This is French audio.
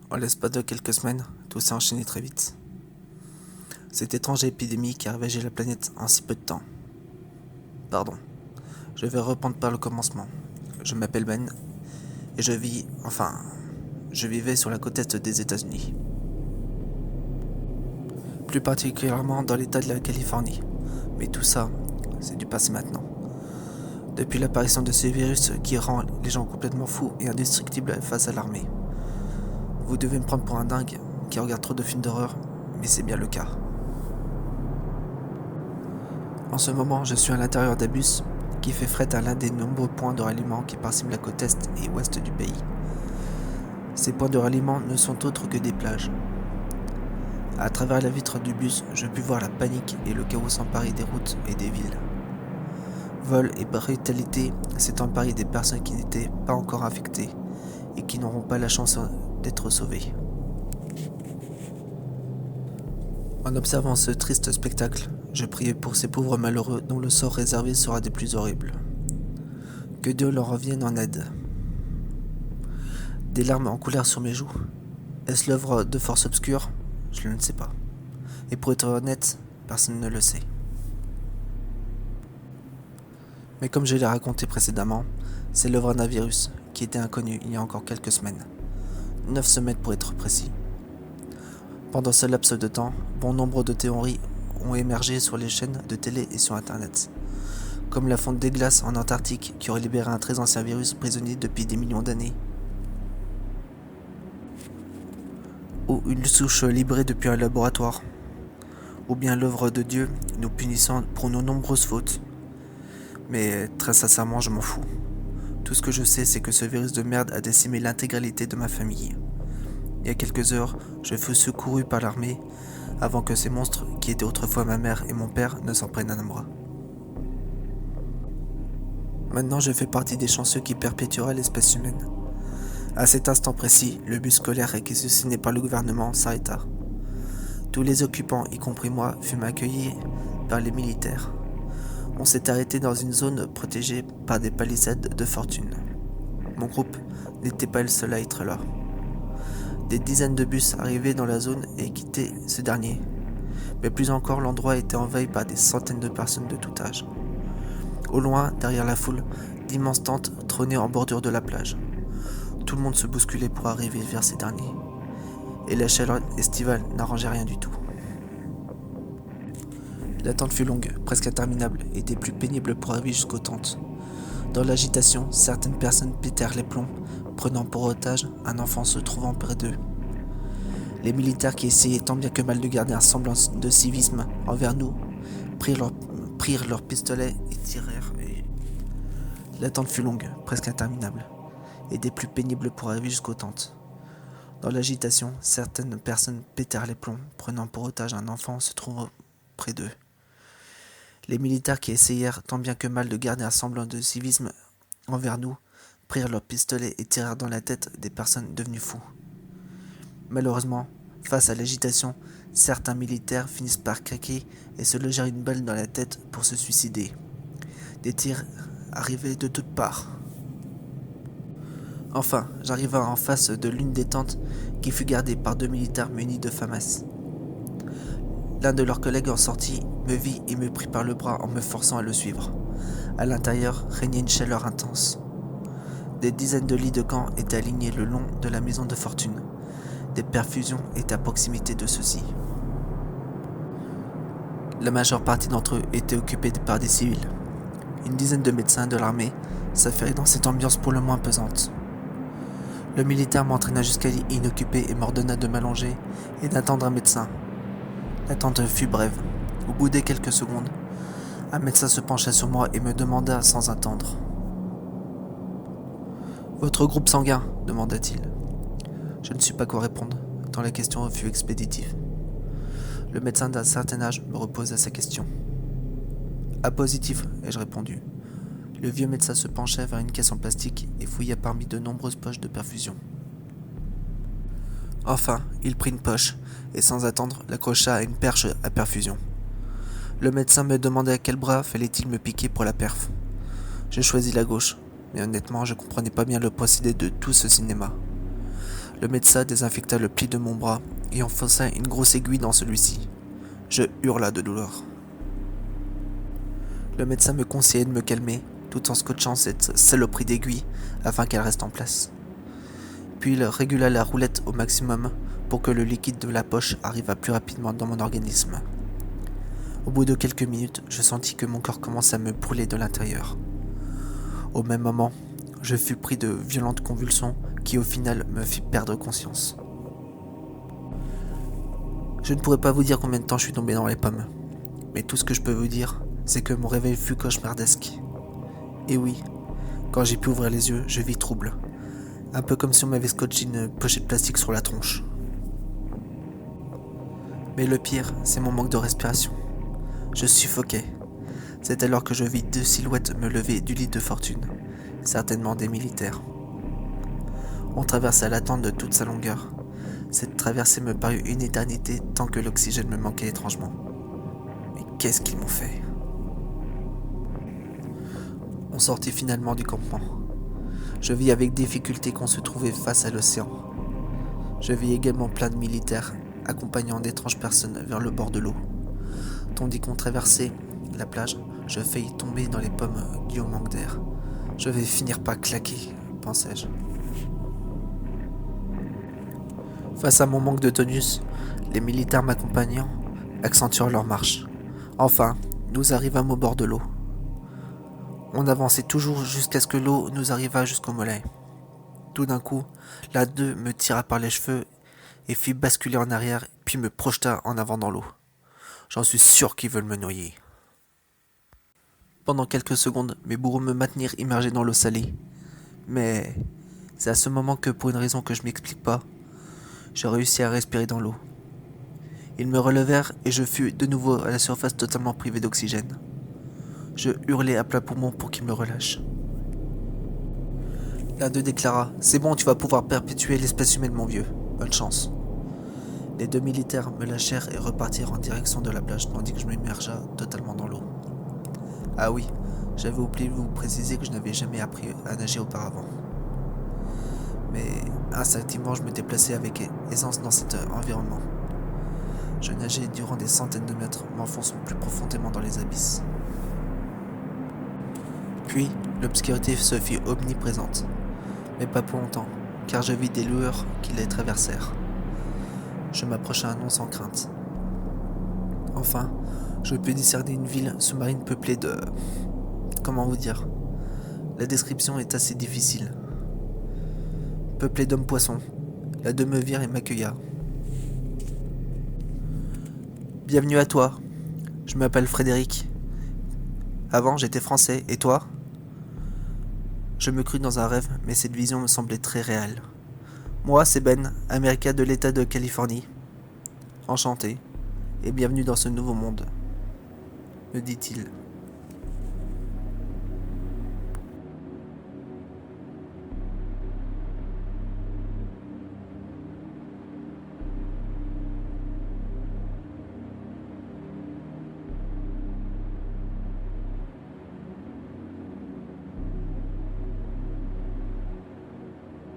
En l'espace de quelques semaines, tout s'est enchaîné très vite. Cette étrange épidémie qui a ravagé la planète en si peu de temps. Pardon, je vais reprendre par le commencement. Je m'appelle Ben et je vivais sur la côte est des États-Unis. Plus particulièrement dans l'état de la Californie. Mais tout ça, c'est du passé maintenant. Depuis l'apparition de ce virus qui rend les gens complètement fous et indestructibles face à l'armée. Vous devez me prendre pour un dingue qui regarde trop de films d'horreur, mais c'est bien le cas. En ce moment, je suis à l'intérieur d'un bus qui fait fret à l'un des nombreux points de ralliement qui parsèment la côte est et ouest du pays. Ces points de ralliement ne sont autres que des plages. À travers la vitre du bus, je puis voir la panique et le chaos s'emparer des routes et des villes. Vol et brutalité s'est emparé des personnes qui n'étaient pas encore infectées et qui n'auront pas la chance d'être sauvées. En observant ce triste spectacle, je priais pour ces pauvres malheureux dont le sort réservé sera des plus horribles. Que Dieu leur revienne en aide. Des larmes en coulèrent sur mes joues. Est-ce l'œuvre de forces obscures ? Je ne le sais pas. Et pour être honnête, personne ne le sait. Mais comme je l'ai raconté précédemment, c'est l'œuvre d'un virus qui était inconnu il y a encore quelques semaines. 9 semaines pour être précis. Pendant ce laps de temps, bon nombre de théories ont émergé sur les chaînes de télé et sur internet. Comme la fonte des glaces en Antarctique qui aurait libéré un très ancien virus prisonnier depuis des millions d'années. Ou une souche libérée depuis un laboratoire. Ou bien l'œuvre de Dieu nous punissant pour nos nombreuses fautes. Mais très sincèrement, je m'en fous. Tout ce que je sais, c'est que ce virus de merde a décimé l'intégralité de ma famille. Il y a quelques heures, je fus secouru par l'armée avant que ces monstres, qui étaient autrefois ma mère et mon père, ne s'en prennent à moi. Maintenant, je fais partie des chanceux qui perpétuera l'espèce humaine. À cet instant précis, le bus scolaire réquisitionné par le gouvernement s'arrêta. Tous les occupants, y compris moi, furent accueillis par les militaires. On s'est arrêté dans une zone protégée par des palissades de fortune. Mon groupe n'était pas le seul à être là. Des dizaines de bus arrivaient dans la zone et quittaient ce dernier. Mais plus encore, l'endroit était envahi par des centaines de personnes de tout âge. Au loin, derrière la foule, d'immenses tentes trônaient en bordure de la plage. Tout le monde se bousculait pour arriver vers ces derniers. Et la chaleur estivale n'arrangeait rien du tout. L'attente fut longue, presque interminable, et des plus pénibles pour arriver jusqu'aux tentes. Dans l'agitation, certaines personnes pétèrent les plombs, prenant pour otage un enfant se trouvant près d'eux. Les militaires qui essayaient tant bien que mal de garder un semblant de civisme envers nous prirent leurs pistolets et tirèrent. L'attente fut longue, presque interminable, et des plus pénibles pour arriver jusqu'aux tentes. Dans l'agitation, certaines personnes pétèrent les plombs, prenant pour otage un enfant se trouvant près d'eux. Les militaires qui essayèrent tant bien que mal de garder un semblant de civisme envers nous prirent leurs pistolets et tirèrent dans la tête des personnes devenues fous. Malheureusement, face à l'agitation, certains militaires finissent par craquer et se logèrent une balle dans la tête pour se suicider. Des tirs arrivaient de toutes parts. Enfin, j'arrivai en face de l'une des tentes qui fut gardée par 2 militaires munis de FAMAS. L'un de leurs collègues en sortit, me vit et me prit par le bras en me forçant à le suivre. À l'intérieur régnait une chaleur intense. Des dizaines de lits de camp étaient alignés le long de la maison de fortune. Des perfusions étaient à proximité de ceux-ci. La majeure partie d'entre eux étaient occupés par des civils. Une dizaine de médecins de l'armée s'affairaient dans cette ambiance pour le moins pesante. Le militaire m'entraîna jusqu'à lit inoccupé et m'ordonna de m'allonger et d'attendre un médecin. L'attente fut brève. Au bout des quelques secondes, un médecin se pencha sur moi et me demanda sans attendre. « Votre groupe sanguin ?» demanda-t-il. Je ne sus pas quoi répondre, tant la question fut expéditive. Le médecin d'un certain âge me reposa sa question. A positif, ai-je répondu. Le vieux médecin se pencha vers une caisse en plastique et fouilla parmi de nombreuses poches de perfusion. Enfin, il prit une poche et sans attendre l'accrocha à une perche à perfusion. Le médecin me demandait à quel bras fallait-il me piquer pour la perf. Je choisis la gauche, mais honnêtement je comprenais pas bien le procédé de tout ce cinéma. Le médecin désinfecta le pli de mon bras et enfonça une grosse aiguille dans celui-ci. Je hurla de douleur. Le médecin me conseillait de me calmer, tout en scotchant cette saloperie d'aiguille afin qu'elle reste en place. Puis il régula la roulette au maximum pour que le liquide de la poche arrivât plus rapidement dans mon organisme. Au bout de quelques minutes, je sentis que mon corps commençait à me brûler de l'intérieur. Au même moment, je fus pris de violentes convulsions qui au final me fit perdre conscience. Je ne pourrais pas vous dire combien de temps je suis tombé dans les pommes, mais tout ce que je peux vous dire, c'est que mon réveil fut cauchemardesque. Et oui, quand j'ai pu ouvrir les yeux, je vis trouble, un peu comme si on m'avait scotché une pochette de plastique sur la tronche. Mais le pire, c'est mon manque de respiration. Je suffoquais. C'est alors que je vis deux silhouettes me lever du lit de fortune, certainement des militaires. On traversa la tente de toute sa longueur. Cette traversée me parut une éternité tant que l'oxygène me manquait étrangement. Mais qu'est-ce qu'ils m'ont fait ? On sortit finalement du campement. Je vis avec difficulté qu'on se trouvait face à l'océan. Je vis également plein de militaires accompagnant d'étranges personnes vers le bord de l'eau. Tandis qu'on traversait la plage, je faillis tomber dans les pommes dû au manque d'air. Je vais finir par claquer, pensais-je. Face à mon manque de tonus, les militaires m'accompagnant accentuèrent leur marche. Enfin, nous arrivâmes au bord de l'eau. On avançait toujours jusqu'à ce que l'eau nous arrivât jusqu'au mollet. Tout d'un coup, l'un d'eux me tira par les cheveux et fit basculer en arrière, puis me projeta en avant dans l'eau. J'en suis sûr qu'ils veulent me noyer. Pendant quelques secondes, mes bourreaux me maintenirent immergé dans l'eau salée. Mais c'est à ce moment que, pour une raison que je m'explique pas, je réussis à respirer dans l'eau. Ils me relevèrent et je fus de nouveau à la surface totalement privé d'oxygène. Je hurlai à plein poumon pour qu'ils me relâchent. L'un d'eux déclara « C'est bon, tu vas pouvoir perpétuer l'espèce humaine, mon vieux. Bonne chance. » Les deux militaires me lâchèrent et repartirent en direction de la plage tandis que je m'immergeais totalement dans l'eau. Ah oui, j'avais oublié de vous préciser que je n'avais jamais appris à nager auparavant. Mais instinctivement, je me déplaçais avec aisance dans cet environnement. Je nageais durant des centaines de mètres, m'enfonçant plus profondément dans les abysses. Puis, l'obscurité se fit omniprésente, mais pas pour longtemps, car je vis des lueurs qui les traversèrent. Je m'approchai un non sans crainte. Enfin, je pus discerner une ville sous-marine peuplée de... Comment vous dire ? La description est assez difficile. Peuplée d'hommes-poissons, l'un d'eux me vire et m'accueilla. Bienvenue à toi. Je m'appelle Frédéric. Avant, j'étais français, et toi ? Je me crus dans un rêve, mais cette vision me semblait très réelle. Moi, c'est Ben, américain de l'État de Californie. Enchanté, et bienvenue dans ce nouveau monde, me dit-il.